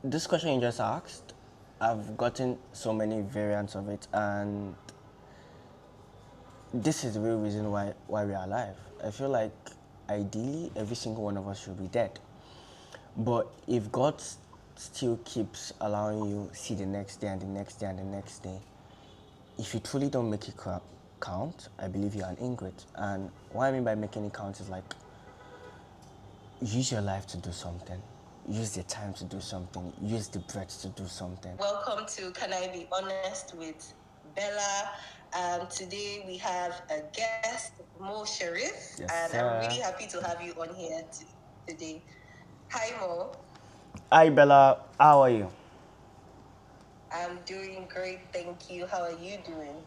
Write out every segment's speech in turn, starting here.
This question you just asked, I've gotten so many variants of it, and this is the real reason why we are alive. I feel like ideally every single one of us should be dead. But if God still keeps allowing you see the next day and the next day and the next day, if you truly don't make it count, I believe you're an ingrate. And what I mean by making it count is like use your life to do something. Use the time to do something. Use the breath to do something. Welcome to Can I Be Honest with Bella. Today we have a guest, Mo Sharif, Yes, and sir. I'm really happy to have you on here today. Hi, Mo. Hi, Bella. How are you? I'm doing great, thank you. How are you doing?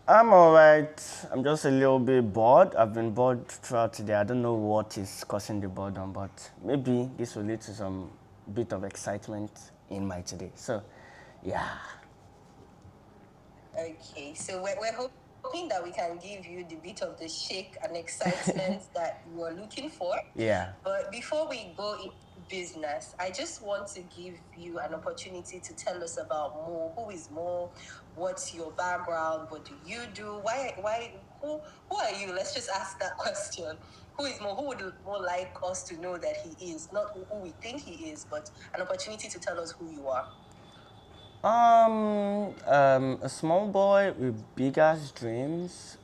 I'm alright. I'm just a little bit bored. I've been bored throughout today. I don't know what is causing the boredom, but maybe this will lead to some bit of excitement in my today. So, yeah. Okay, so we're hoping that we can give you the bit of the shake and excitement that you are looking for. Yeah. But before we go into business, I just want to give you an opportunity to tell us about Mo. Who is Mo? What's your background? What do you do? Who are you? Let's just ask that question. Who is Mo? Who would more like us to know that he is? Not who we think he is, but an opportunity to tell us who you are. A small boy with big ass dreams,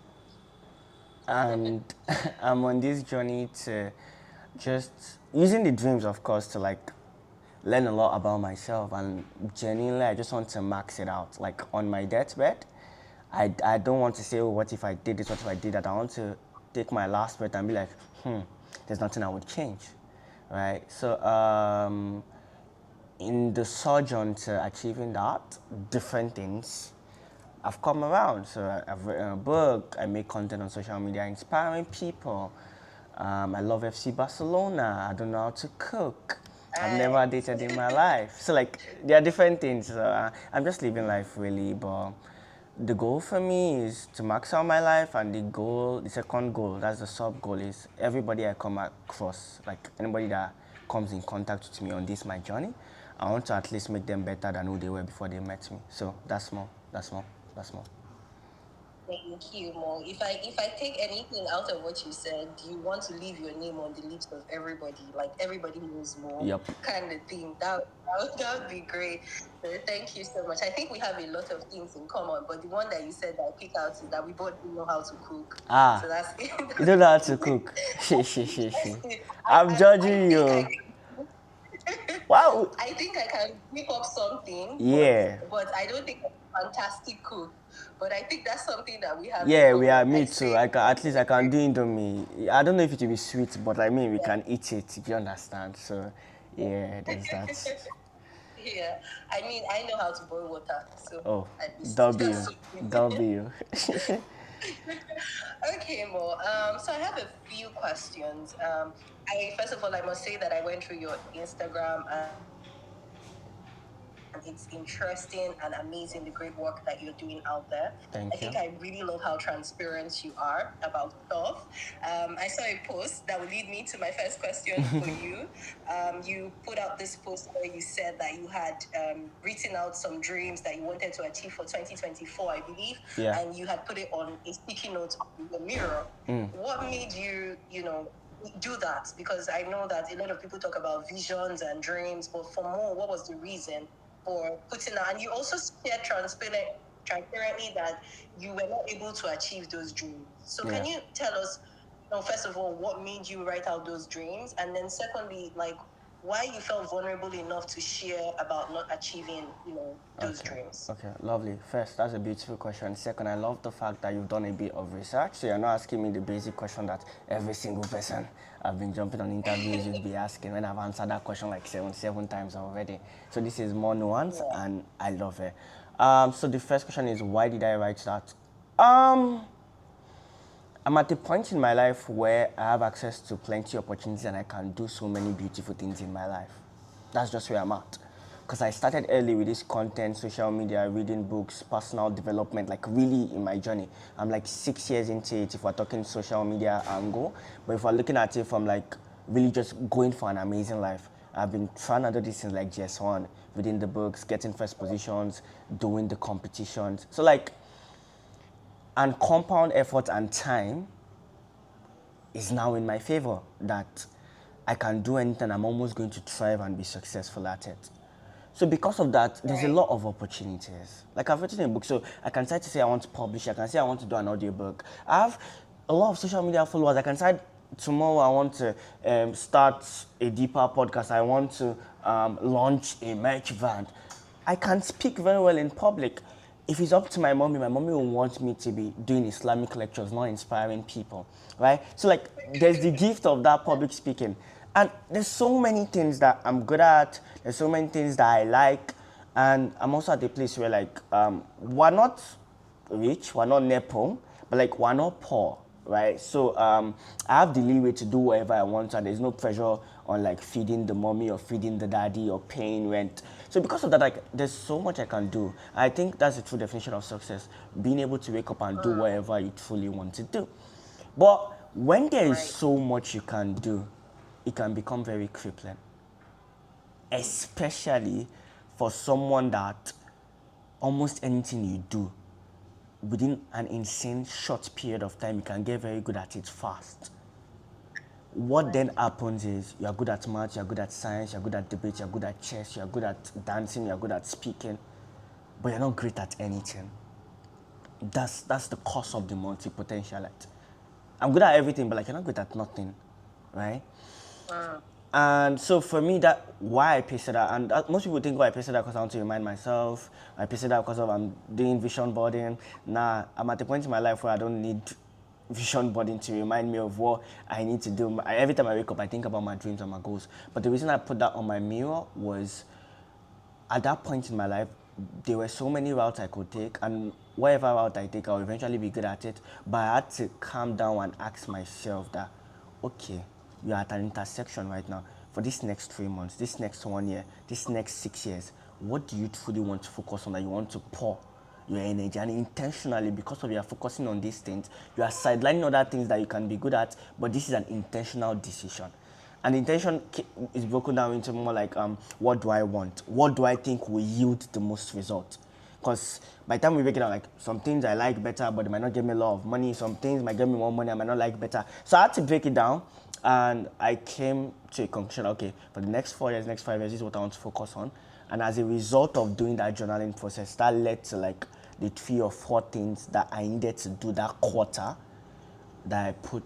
and I'm on this journey to just using the dreams, of course, to like learn a lot about myself, and genuinely, I just want to max it out. Like on my deathbed, I don't want to say, oh, what if I did this, what if I did that. I want to take my last breath and be like, there's nothing I would change, right? So, in the surgeon to achieving that, different things I've come around. So I've written a book, I make content on social media inspiring people. I love FC Barcelona, I don't know how to cook. I've never dated in my life. So like there are different things. I'm just living life really, but the goal for me is to max out my life, and the second goal, that's the sub goal, is everybody I come across, like anybody that comes in contact with me on this my journey, I want to at least make them better than who they were before they met me. So that's more. That's more. That's more. Thank you, Mo. If I take anything out of what you said, you want to leave your name on the lips of everybody, like everybody knows Mo, Yep. kind of thing. That would be great. So thank you so much. I think we have a lot of things in common, but the one that you said that I pick out is that we both know how to cook. Ah, So that's it. you don't know how to cook. I'm I judging think I you. Wow. I think I can whip up something, Yeah. but I don't think I'm a fantastic cook. But I think that's something that we have in Yeah, we common. are. I Me too. say, I can at least I can do Indomie. I don't know if it will be sweet, but I mean we can eat it if you understand. So, yeah, there's that. yeah. I mean, I know how to boil water, so Oh, at least W, that's something. W. Okay, Mo. So I have a few questions. I first of all, I must say that I went through your Instagram and it's interesting and amazing the great work that you're doing out there. Thank I think you. I really love how transparent you are about stuff. I saw a post that will lead me to my first question for you. You put out this post where you said that you had written out some dreams that you wanted to achieve for 2024, I believe, Yeah. and you had put it on a sticky note on the mirror. What made you, do that? Because I know that a lot of people talk about visions and dreams, but for Mo, what was the reason for putting that? And you also said transparently that you were not able to achieve those dreams. So can Yeah. you tell us, first of all, what made you write out those dreams? And then secondly, like why you felt vulnerable enough to share about not achieving, those Okay. dreams? Okay. Lovely. First, that's a beautiful question. Second, I love the fact that you've done a bit of research. So you're not asking me the basic question that every single person I've been jumping on interviews will be asking, when I've answered that question like seven times already. So this is more nuanced, and I love it. So the first question is, why did I write that? I'm at the point in my life where I have access to plenty of opportunities and I can do so many beautiful things in my life. That's just where I'm at. Because I started early with this content, social media, reading books, personal development, like really in my journey. I'm like 6 years into it if we're talking social media angle. But if we're looking at it from like really just going for an amazing life, I've been trying to do this since like GS1, reading the books, getting first positions, doing the competitions. So like, and compound effort and time is now in my favor that I can do anything. I'm almost going to thrive and be successful at it. So because of that, there's a Right. lot of opportunities. Like I've written a book, so I can start to say I want to publish. I can say I want to do an audiobook. I have a lot of social media followers. I can say tomorrow I want to start a deeper podcast. I want to launch a merch brand. I can speak very well in public. If it's up to my mommy will want me to be doing Islamic lectures, not inspiring people, right? So like, there's the gift of that public speaking. And there's so many things that I'm good at. There's so many things that I like. And I'm also at a place where like, we're not rich, we're not nepo, but like we're not poor, right? So I have the leeway to do whatever I want, and there's no pressure on like feeding the mommy or feeding the daddy or paying rent. So because of that, like there's so much I can do. I think that's the true definition of success: being able to wake up and do whatever you truly want to do. But when there is Right. so much you can do, it can become very crippling, especially for someone that almost anything you do within an insane short period of time, you can get very good at it fast. What then happens is you're good at math, you're good at science, you're good at debate, you're good at chess, you're good at dancing, you're good at speaking, but you're not great at anything. That's the cost of the multi-potentialite. I'm good at everything, but like you're not good at nothing, right? And so for me, that why I pasted that, and most people think, I pasted that because I want to remind myself. I pasted that because of I'm doing vision boarding. Nah, I'm at a point in my life where I don't need vision boarding to remind me of what I need to do. Every time I wake up, I think about my dreams and my goals. But the reason I put that on my mirror was at that point in my life, there were so many routes I could take, and whatever route I take, I'll eventually be good at it. But I had to calm down and ask myself that, okay, you're at an intersection right now. For this next 3 months, this next 1 year, this next 6 years, what do you truly want to focus on, that you want to pour your energy? And intentionally, because of you are focusing on these things, you are sidelining other things that you can be good at, but this is an intentional decision. And intention is broken down into more like, what do I want? What do I think will yield the most result? Because by the time we break it down, like some things I like better, but they might not give me a lot of money. Some things might give me more money, I might not like better. So I had to break it down, and I came to a conclusion. Okay, for the next 4 years, next 5 years, this is what I want to focus on. And as a result of doing that journaling process, that led to like the 3 or 4 things that I needed to do that quarter, that I put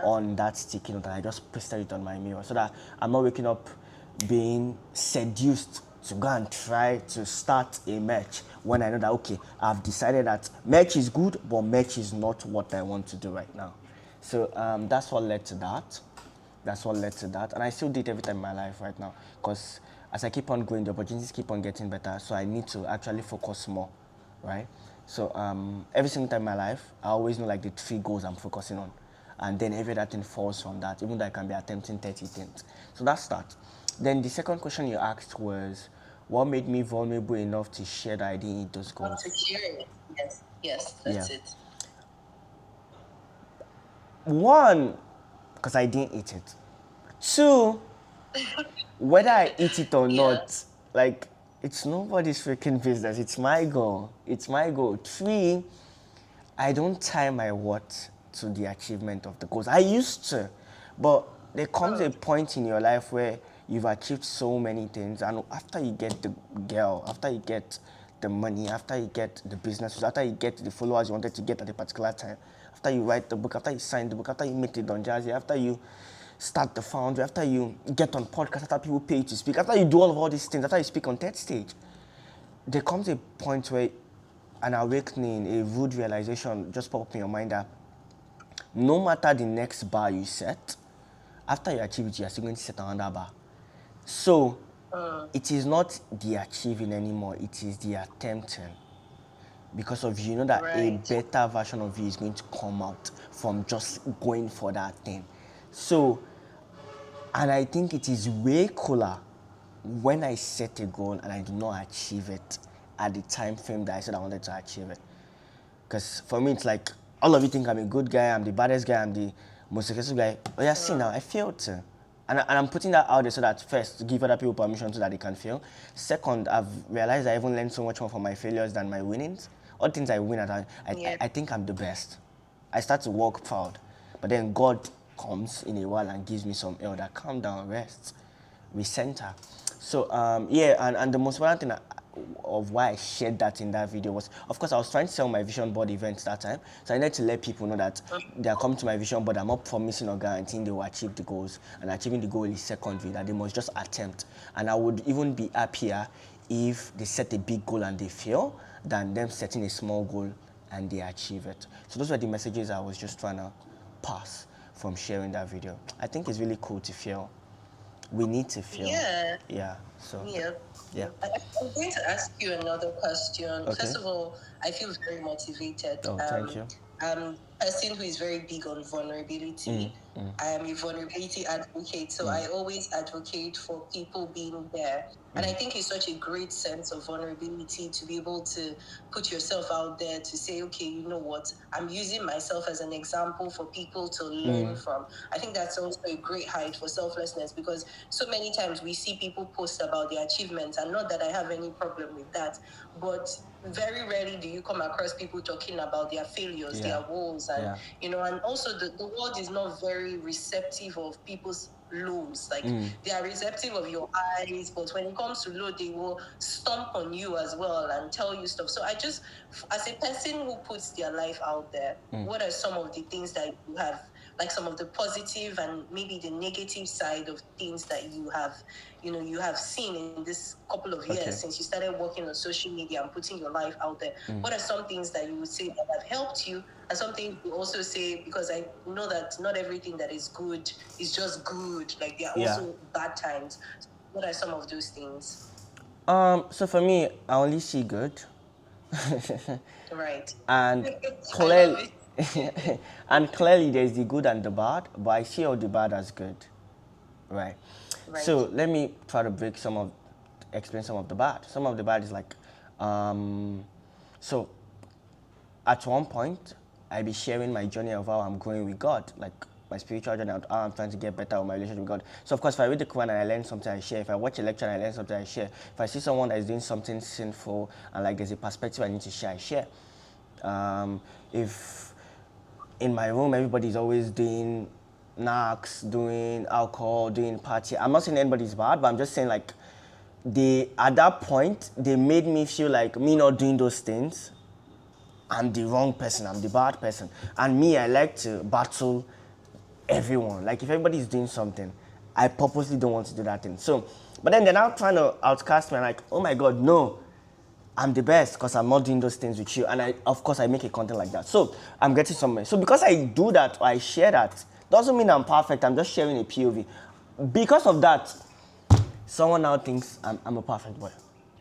on that sticky note, and I just pasted it on my mirror, so that I'm not waking up being seduced to go and try to start a merch when I know that, okay, I've decided that merch is good, but merch is not what I want to do right now. So that's what led to that. That's what led to that. And I still do it every time in my life right now, because as I keep on going, the opportunities keep on getting better. So I need to actually focus more, right? So every single time in my life, I always know like the 3 goals I'm focusing on. And then every other thing falls from that, even though I can be attempting 30 things. So that's that. Then the second question you asked was, what made me vulnerable enough to share that I didn't eat those Want goals? to share it? Yes. Yes, that's Yeah. it. One, because I didn't eat it. Two, whether I eat it or Yeah. not, like, it's nobody's freaking business. It's my goal. It's my goal. Three, I don't tie my worth to the achievement of the goals. I used to, but there comes a point in your life where you've achieved so many things, and after you get the girl, after you get the money, after you get the business, after you get the followers you wanted to get at a particular time, after you write the book, after you sign the book, after you meet it on Jazzy, after you start the foundry, after you get on podcast, after people pay you to speak, after you do all these things, after you speak on TED stage, there comes a point where an awakening, a rude realization just pop up in your mind that no matter the next bar you set, after you achieve it, you are still going to set another bar. So it is not the achieving anymore, it is the attempting. Because of you know that a Right. better version of you is going to come out from just going for that thing. So, and I think it is way cooler when I set a goal and I do not achieve it at the time frame that I said I wanted to achieve it. Because for me, it's like, all of you think I'm a good guy, I'm the baddest guy, I'm the most successful guy. Oh yeah, see now, I failed to. And I'm putting that out there so that first, to give other people permission so that they can fail. Second, I've realized I even learned so much more from my failures than my winnings. All things I win at, Yeah. I think I'm the best. I start to walk proud. But then God comes in a while and gives me some elder, calm down, rest, recenter. So, yeah, and the most important thing of why I shared that in that video was, of course, I was trying to sell my vision board events that time. So I needed to let people know that they are coming to my vision board. I'm not promising or guaranteeing they will achieve the goals. And achieving the goal is secondary, that they must just attempt. And I would even be happier if they set a big goal and they fail than them setting a small goal and they achieve it. So those were the messages I was just trying to pass from sharing that video. I think it's really cool to fail. We need to fail. Yeah. Yeah. So. Yeah. Yeah. I'm going to ask you another question. Okay. First of all, I feel very motivated. Oh, thank you. I'm a person who is very big on vulnerability. I am a vulnerability advocate, so I always advocate for people being there. And I think it's such a great sense of vulnerability to be able to put yourself out there to say, okay, you know what, I'm using myself as an example for people to learn from. I think that's also a great height for selflessness, because so many times we see people post about their achievements, and not that I have any problem with that, but very rarely do you come across people talking about their failures, their woes, and you know, and also the world is not very receptive of people's lows. Like they are receptive of your highs, but when it comes to low, they will stomp on you as well and tell you stuff. So I just, as a person who puts their life out there, what are some of the things that you have, like some of the positive and maybe the negative side of things that you have, you know, you have seen in this couple of years since you started working on social media and putting your life out there? What are some things that you would say that have helped you, and something you also say, because I know that not everything that is good is just good, like there are also bad times. What are some of those things? So for me, I only see good. Right. And I love clearly, and clearly there's the good and the bad, but I see all the bad as good. Right. So let me try to explain some of the bad. Some of the bad is like, so at one point, I'd be sharing my journey of how I'm growing with God, like my spiritual journey, how I'm trying to get better with my relationship with God. So of course, if I read the Quran and I learn something, I share. If I watch a lecture and I learn something, I share. If I see someone that is doing something sinful and like there's a perspective I need to share, I share. If in my room everybody's always doing knacks, doing alcohol, doing party, I'm not saying anybody's bad, but I'm just saying like at that point they made me feel like me not doing those things, I'm the wrong person, I'm the bad person. And me, I like to battle everyone. Like if everybody's doing something, I purposely don't want to do that thing. So, but then they're now trying to outcast me and like, oh my God, no, I'm the best because I'm not doing those things with you. And of course I make a content like that. So I'm getting somewhere. So because I do that or I share that, doesn't mean I'm perfect, I'm just sharing a POV. Because of that, someone now thinks I'm a perfect boy.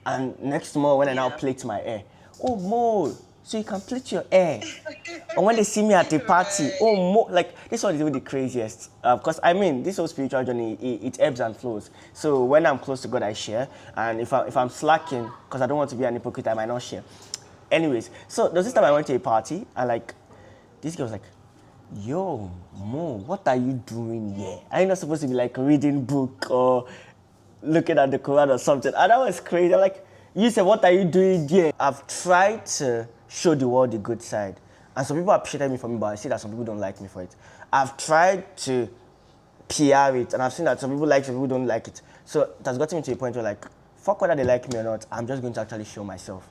And next tomorrow when I now plait my hair, oh Mo, so you can plait your hair. And when they see me at a party, oh Mo, like this one is really the craziest. Because I mean, this whole spiritual journey, it ebbs and flows. So when I'm close to God, I share. And if I'm slacking, because I don't want to be an hypocrite, I might not share. Anyways, so there was this time I went to a party and like, this girl was like, yo, Mo, what are you doing here? Are you not supposed to be like reading book or looking at the Quran or something? And that was crazy. I'm like, you said, what are you doing here? I've tried to show the world the good side. And some people appreciated me for me, but I see that some people don't like me for it. I've tried to PR it, and I've seen that some people like it, some people don't like it. So it has gotten me to a point where like, fuck whether they like me or not, I'm just going to actually show myself.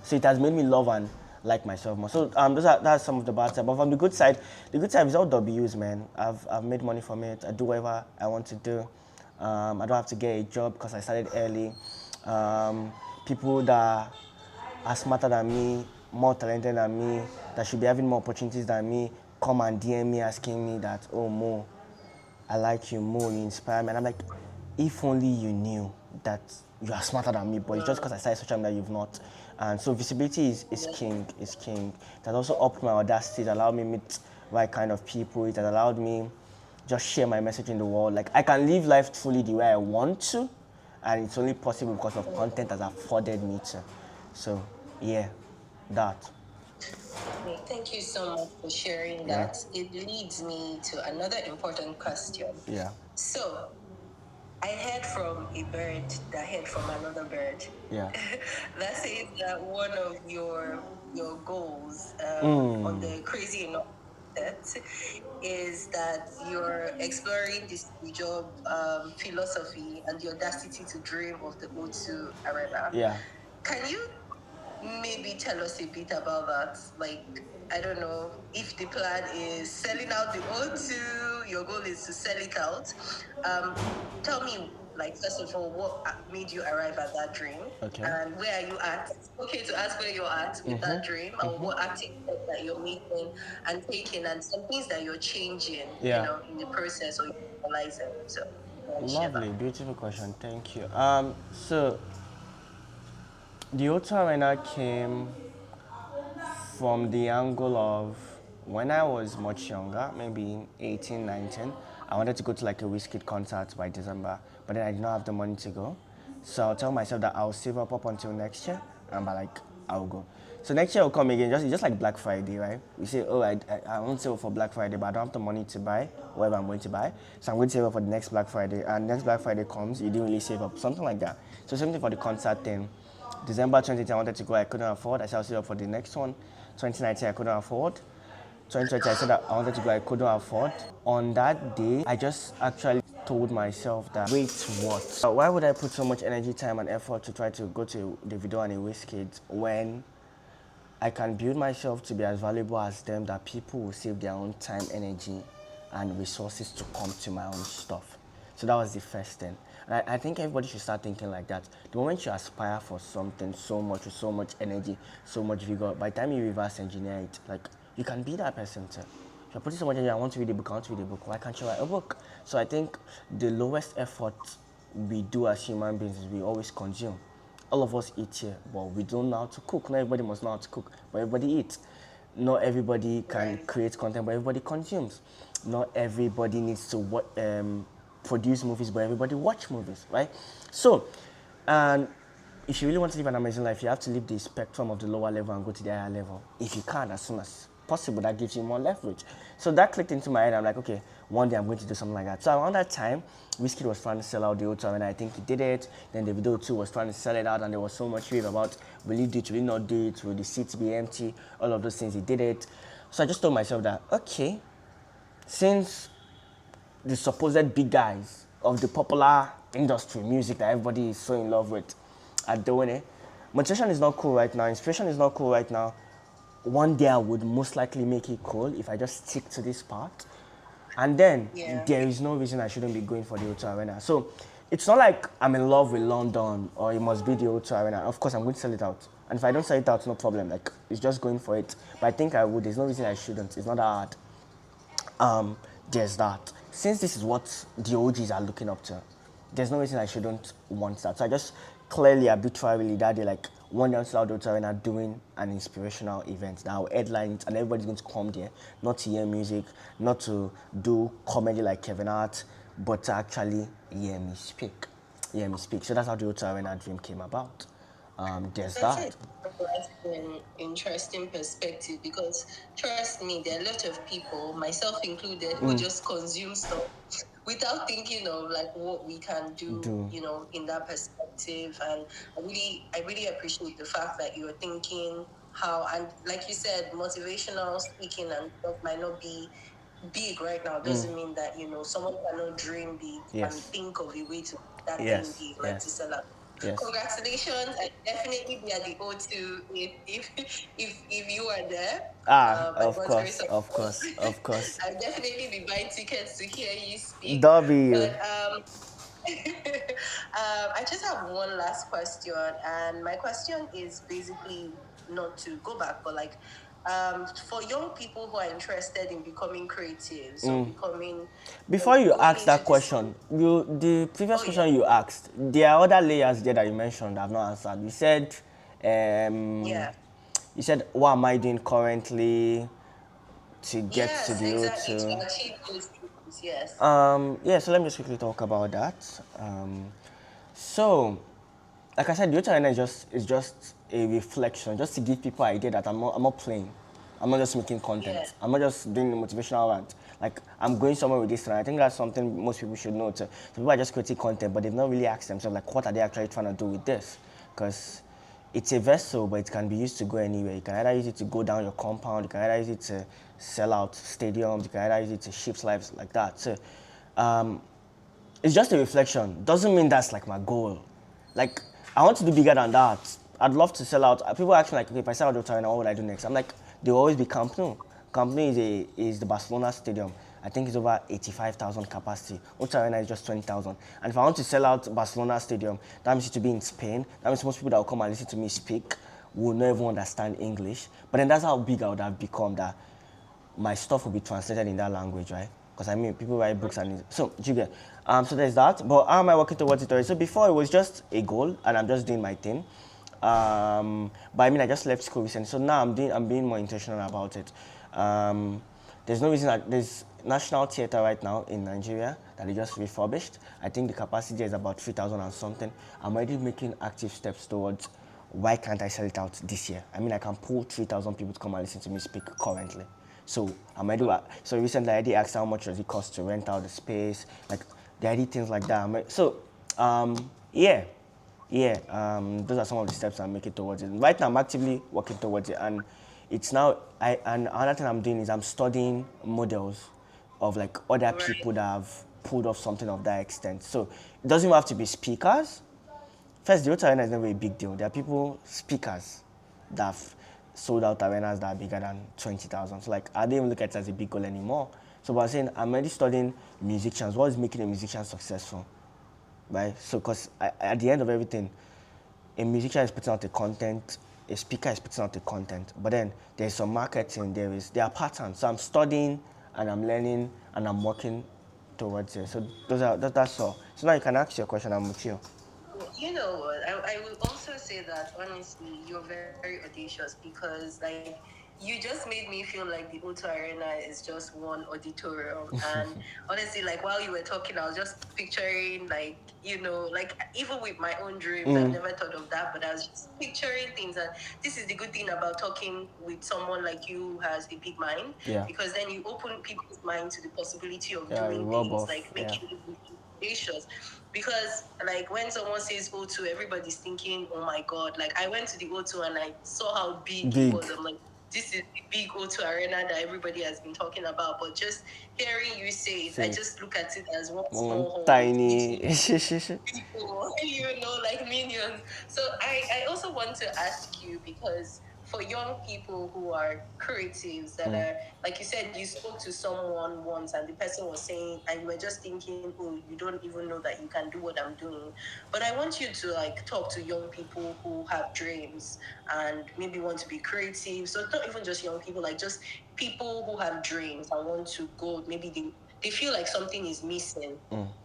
So it has made me love and like myself more. So that's some of the bad side. But from the good side is all W's, man. I've made money from it. I do whatever I want to do. I don't have to get a job because I started early. People that are smarter than me, more talented than me, that should be having more opportunities than me, come and DM me asking me that, oh Mo, I like you, Mo, you inspire me. And I'm like, if only you knew that you are smarter than me, but it's just because I started social media you've not. And so visibility is king. It has also upped my audacity. It allowed me to meet right kind of people. It has allowed me just share my message in the world. Like I can live life truly the way I want to, and it's only possible because of content that has afforded me to. So yeah, that. Thank you so much for sharing that. It leads me to another important question. Yeah. So I heard from a bird that heard from another bird. Yeah. That says that one of your goals on the crazy enough set is that you're exploring this job philosophy and the audacity to dream of the O2 Arena. Yeah. Can you maybe tell us a bit about that? Like, I don't know if the plan is selling out the O2, your goal is to sell it out. Tell me, like, first of all, what made you arrive at that dream? Okay. And where are you at? It's okay to ask where you're at with that dream and what acting steps that you're making and taking and some things that you're changing, Yeah. you know, in the process or you're realizing. So, share that. Lovely, beautiful question. Thank you. So the Auto Arena came from the angle of when I was much younger, maybe 18, 19, I wanted to go to like a Wizkid concert by December, but then I did not have the money to go. So I'll tell myself that I'll save up until next year, and by like, I'll go. So next year will come again, just like Black Friday, right? We say, oh, I won't save up for Black Friday, but I don't have the money to buy whatever I'm going to buy. So I'm going to save up for the next Black Friday, and next Black Friday comes, you didn't really save up, something like that. So same thing for the concert thing. December 2018, I wanted to go, I couldn't afford. I said I'll save up for the next one. 2019, I couldn't afford. 2020, I said that I wanted to go, I couldn't afford. On that day, I just actually told myself that, wait, what? Why would I put so much energy, time, and effort to try to go to Davido and a Wizkid when I can build myself to be as valuable as them, that people will save their own time, energy, and resources to come to my own stuff. So that was the first thing. And I think everybody should start thinking like that. The moment you aspire for something so much, with so much energy, so much vigor, by the time you reverse engineer it, like, you can be that person too. If you're putting so much energy, I want to read a book, I want to read a book, why can't you write a book? So I think the lowest effort we do as human beings is we always consume. All of us eat here, but we don't know how to cook. Not everybody must know how to cook, but everybody eats. Not everybody can create content, but everybody consumes. Not everybody needs to produce movies, but everybody watch movies, right? So, and if you really want to live an amazing life, you have to leave the spectrum of the lower level and go to the higher level. If you can, as soon as possible, that gives you more leverage. So that clicked into my head. I'm like, okay, one day I'm going to do something like that. So around that time, Wizkid was trying to sell out the O2, and I think he did it. Then Davido too was trying to sell it out, and there was so much rave about, will he do it, will he not do it, will the seats be empty, all of those things. He did it. So I just told myself that, okay, since the supposed big guys of the popular industry, music that everybody is so in love with, are doing it, motivation is not cool right now, inspiration is not cool right now. One day I would most likely make it cool if I just stick to this part. And then there is no reason I shouldn't be going for the O2 Arena. So it's not like I'm in love with London or it must be the O2 Arena. Of course, I'm going to sell it out. And if I don't sell it out, no problem. Like, it's just going for it. But I think I would. There's no reason I shouldn't. It's not that hard. There's that. Since this is what the OGs are looking up to, there's no reason I shouldn't want that. So I just clearly, arbitrarily that day, like, one day out the Arena doing an inspirational event that will headline it, and everybody's going to come there, not to hear music, not to do comedy like Kevin Hart, but to actually hear me speak. Hear me speak. So that's how the Arena dream came about. There's that. That's an interesting perspective because trust me, there are a lot of people, myself included, who just consume stuff without thinking of like what we can do, you know, in that perspective. And I really appreciate the fact that you're thinking how, and like you said, motivational speaking and stuff might not be big right now. Doesn't mean that, you know, someone cannot dream big and think of a way to that thing big, like to sell out. Yes. Congratulations! I definitely be at the O2 if you are there. Of course. I'll definitely be buying tickets to hear you speak. W. But I just have one last question, and my question is basically not to go back, but like for young people who are interested in becoming creatives or becoming. Before you ask that question, the previous question you asked, there are other layers there that you mentioned I've not answered. You said, you said, what am I doing currently to get to the exactly, O2? to achieve those things, yes. So let me just quickly talk about that. So, like I said, the O2 Arena is just a reflection, just to give people an idea that I'm not playing. I'm not just making content. Yeah. I'm not just doing the motivational rant. Like, I'm going somewhere with this, and I think that's something most people should know. So people are just creating content, but they've not really asked themselves, like, what are they actually trying to do with this? Because it's a vessel, but it can be used to go anywhere. You can either use it to go down your compound, you can either use it to sell out stadiums, you can either use it to shift lives like that. So um, it's just a reflection. Doesn't mean that's like my goal. Like, I want to do bigger than that. I'd love to sell out. People ask me like, okay, if I sell out the Torino, what would I do next? I'm like, there will always be Camp Nou. Camp Nou is the Barcelona stadium. I think it's over 85,000 capacity. Ultra Arena is just 20,000. And if I want to sell out Barcelona stadium, that means to be in Spain. That means most people that will come and listen to me speak will not even understand English. But then that's how big I would have become, that my stuff will be translated in that language, right? Because I mean, people write books and so do you get? So there's that. But how am I working towards it already? So before it was just a goal, and I'm just doing my thing. But I mean, I just left school recently, so now I'm being more intentional about it. There's no reason that there's National Theatre right now in Nigeria that they just refurbished. I think the capacity is about 3,000 and something. I'm already making active steps towards why can't I sell it out this year? I mean, I can pull 3,000 people to come and listen to me speak currently. So so recently I did ask how much does it cost to rent out the space, like they did things like that. Yeah, those are some of the steps I'm making towards it. Right now I'm actively working towards it, and it's now and another thing I'm doing is I'm studying models of like other Right. people that have pulled off something of that extent. So it doesn't even have to be speakers. First, the Auto Arena is never a big deal. There are people, speakers, that have sold out arenas that are bigger than 20,000. So, like, I don't even look at it as a big goal anymore. So, but I'm saying, I'm already studying musicians. What is making a musician successful? Right? So, because at the end of everything, a musician is putting out the content, a speaker is putting out the content, but then there's some marketing, there are patterns. So, I'm studying and I'm learning and I'm working towards it. So, that's all. So, now you can ask your question. I'm with you. You know what? I will also say that honestly, you're very audacious because like you just made me feel like the Auto Arena is just one auditorium. And honestly, like while you were talking, I was just picturing like, like even with my own dreams, I've never thought of that, but I was just picturing things. And this is the good thing about talking with someone like you who has a big mind, Yeah. because then you open people's mind to the possibility of Yeah, doing rub things, off. like Yeah. making audacious. Because like when someone says O2, everybody's thinking, oh my god. Like I went to the O2 and I saw how big it Big. was. I'm like, this is the big O2 arena that everybody has been talking about. But just hearing you say it, I Say, just look at it as one one small hall with tiny. 80 people, like millions. So I also want to ask you, because for young people who are creatives that are, like you said, you spoke to someone once and the person was saying, and you were just thinking, oh, you don't even know that you can do what I'm doing. But I want you to like talk to young people who have dreams and maybe want to be creative. So it's not even just young people, like just people who have dreams and want to go, maybe they feel like something is missing.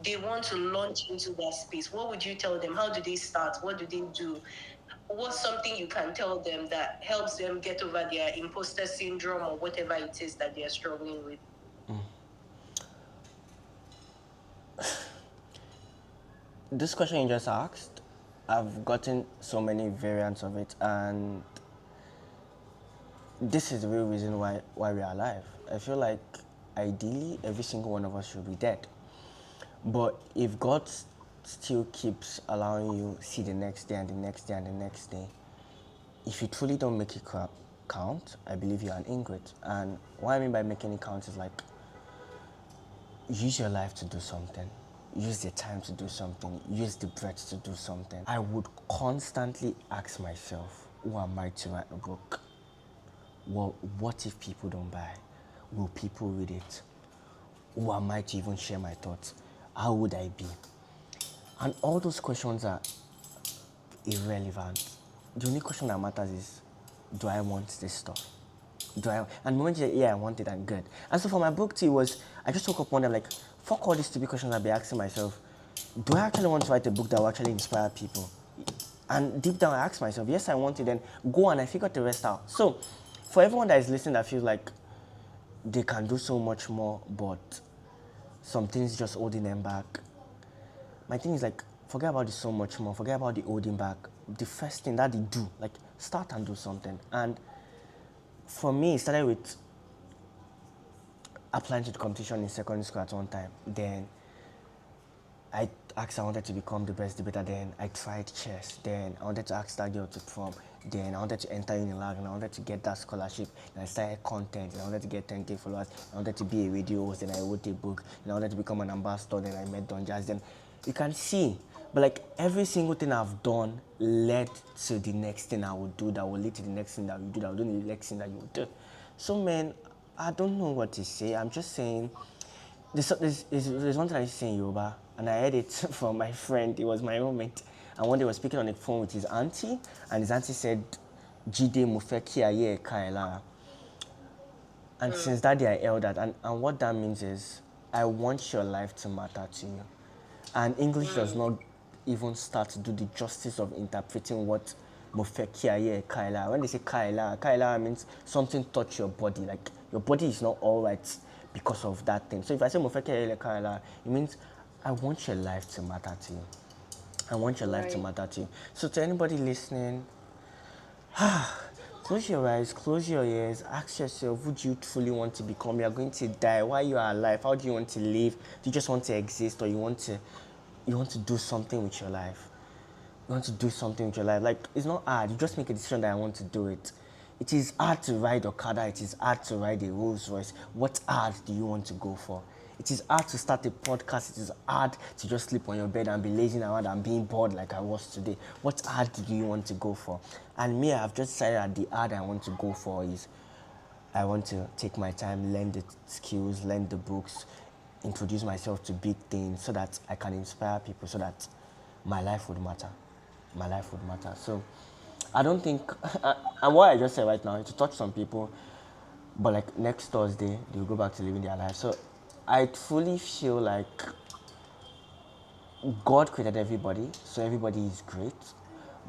They want to launch into that space. What would you tell them? How do they start? What do they do? What's something you can tell them that helps them get over their imposter syndrome or whatever it is that they're struggling with? This question you just asked, I've gotten so many variants of it, and this is the real reason why we are alive. I feel like ideally every single one of us should be dead. But if God still keeps allowing you see the next day and the next day and the next day, if you truly don't make it count, I believe you're an ingrate. And what I mean by making it count is like, use your life to do something. Use the time to do something. Use the breath to do something. I would constantly ask myself, who am I to write a book? Well, what if people don't buy? Will people read it? Who am I to even share my thoughts? How would I be? And all those questions are irrelevant. The only question that matters is, do I want this stuff? And the moment you say, yeah, I want it, I'm good. And so for my book too, I just woke up one day, I'm like, fuck all these stupid questions I've been asking myself. Do I actually want to write a book that will actually inspire people? And deep down, I asked myself, yes, I want it, then go and I figured the rest out. So for everyone that is listening that feels like they can do so much more, but some things just holding them back, my thing is like, forget about the so much more, forget about the holding back. The first thing that they do, like, start and do something. And For me, it started with applying to the competition in secondary school at one time. Then I asked I wanted to become the best debater. Then I tried chess. Then I wanted to ask that girl to prom. Then I wanted to enter Unilag and I wanted to get that scholarship. And I started content and I wanted to get 10K followers. I wanted to be a radio host. Then I wrote a book. And I wanted to become an ambassador. Then I met Don Jazz. Then you can see, but like every single thing I've done led to the next thing I would do that will lead to the next thing that you do that will do the next thing that you would do. So man, I don't know what to say. I'm just saying there's one thing I used to say in Yoruba, and I heard it from my friend. It was my roommate. And one day he was speaking on the phone with his auntie, and his auntie said, Jide Mufeki Aye Kaila. And since that day, I held that. And what that means is, I want your life to matter to you. And English does not even start to do the justice of interpreting what Mufeki Aye Kaila. When they say Kaila, Kaila means something touch your body. Like, your body is not all right because of that thing. So if I say Mufeki Aye Kaila, it means I want your life to matter to you. I want your life to matter to you. So to anybody listening, close your eyes, close your ears, ask yourself, would you truly want to become? You are going to die. While you are alive, how do you want to live? Do you just want to exist, or you want to do something with your life? You want to do something with your life. Like, it's not hard. You just make a decision that I want to do it. It is hard to ride Okada. It is hard to ride a Rolls Royce. What hard do you want to go for? It is hard to start a podcast. It is hard to just sleep on your bed and be lazing around and being bored like I was today. What hard do you want to go for? And me, I've just decided that the hard I want to go for is I want to take my time, learn the skills, learn the books, introduce myself to big things so that I can inspire people, so that my life would matter. My life would matter. So I don't think, and what I just said right now, is to touch some people, but like next Thursday, they'll go back to living their life. So I fully feel like God created everybody, so everybody is great,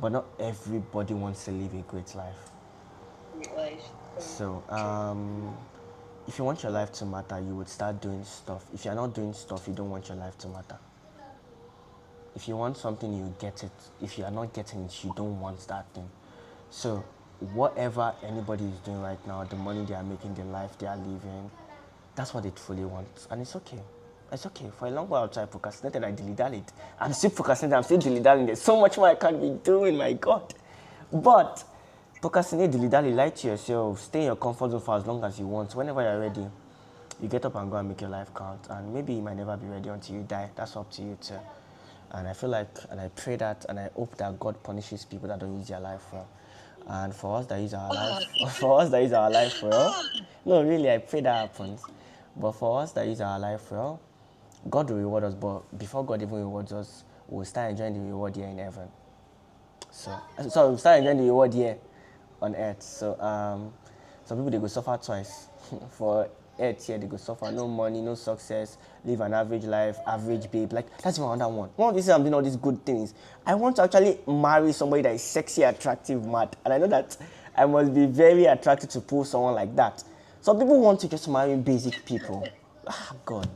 but not everybody wants to live a great life. Life. So, if you want your life to matter, you would start doing stuff. If you're not doing stuff, you don't want your life to matter. If you want something, you get it. If you are not getting it, you don't want that thing. So, whatever anybody is doing right now, the money they are making, the life they are living, that's what they truly want. And it's okay. It's okay. For a long while, I procrastinated, I dilly-dallied. I'm still procrastinating, I'm still dilly-dallying. There's so much more I can't be doing, my God. But procrastinate, dilly-dally, lie to yourself, stay in your comfort zone for as long as you want. Whenever you're ready, you get up and go and make your life count. And maybe you might never be ready until you die. That's up to you too. And I feel like, and I pray that, and I hope that God punishes people that don't use their life well. And for us that use our life, for us that use our life well, no, really, I pray that happens. But for us that use our life well, God will reward us. But before God even rewards us, we'll start enjoying the reward here in heaven. So we'll start enjoying the reward here on earth. So some people they go suffer twice. For earth here they go suffer, no money, no success, live an average life, average babe. Like that's my other one. One of these I'm doing all these good things. I want to actually marry somebody that is sexy, attractive, mad. And I know that I must be very attracted to pull someone like that. Some people want to just marry basic people. Ah, God.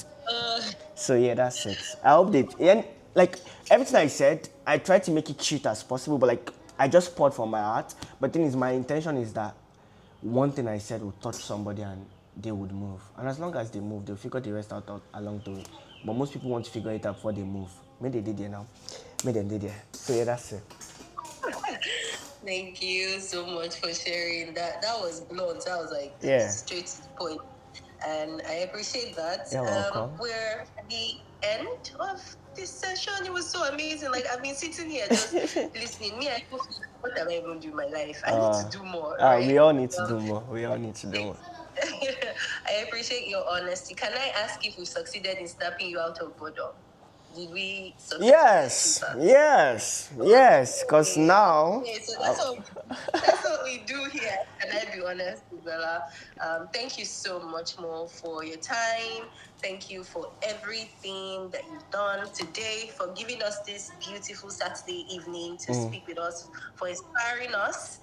So yeah, that's it. I hope they and like everything I said, I tried to make it cute as possible, but like I just poured from my heart. But the thing is, my intention is that one thing I said would touch somebody and they would move. And as long as they move, they'll figure the rest out along the way. But most people want to figure it out before they move. Maybe they did there now. Maybe they did there. So yeah, that's it. Thank you so much for sharing that. That was blunt. That was like Yeah. straight to the point. And I appreciate that. You're welcome. We're at the end of this session. It was so amazing. Like I've been sitting here just listening. Me, I feel, what am I even doing in my life? I need to do more. Right? We all need to do more. We all need to do more. I appreciate your honesty. Can I ask if we succeeded in snapping you out of boredom? Did we succeed? Yes. Because now. Okay, so that's what we do here. Can I be honest, Bella? Thank you so much more for your time. Thank you for everything that you've done today, for giving us this beautiful Saturday evening to speak with us, for inspiring us.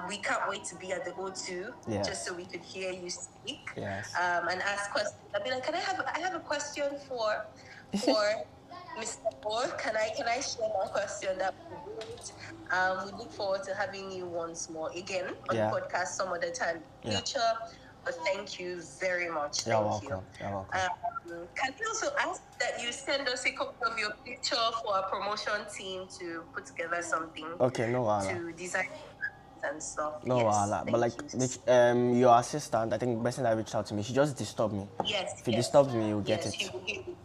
We can't wait to be at the O2 just so we could hear you speak and ask questions. I'll be like, I have a question for Mr. Moore, can I share my question? That would be great. We look forward to having you once more again on the Yeah. podcast some other time in the Yeah. future. But thank you very much. You're Thank you. welcome. You're welcome. Can you also ask that you send us a copy of your picture for our promotion team to put together something Okay, no wahala. to design and stuff? No Yes, wahala. But like, thank you. your assistant, I think the person that reached out to me, she just disturbed me. Yes, If it yes, disturbs me, you'll get yes. it. He will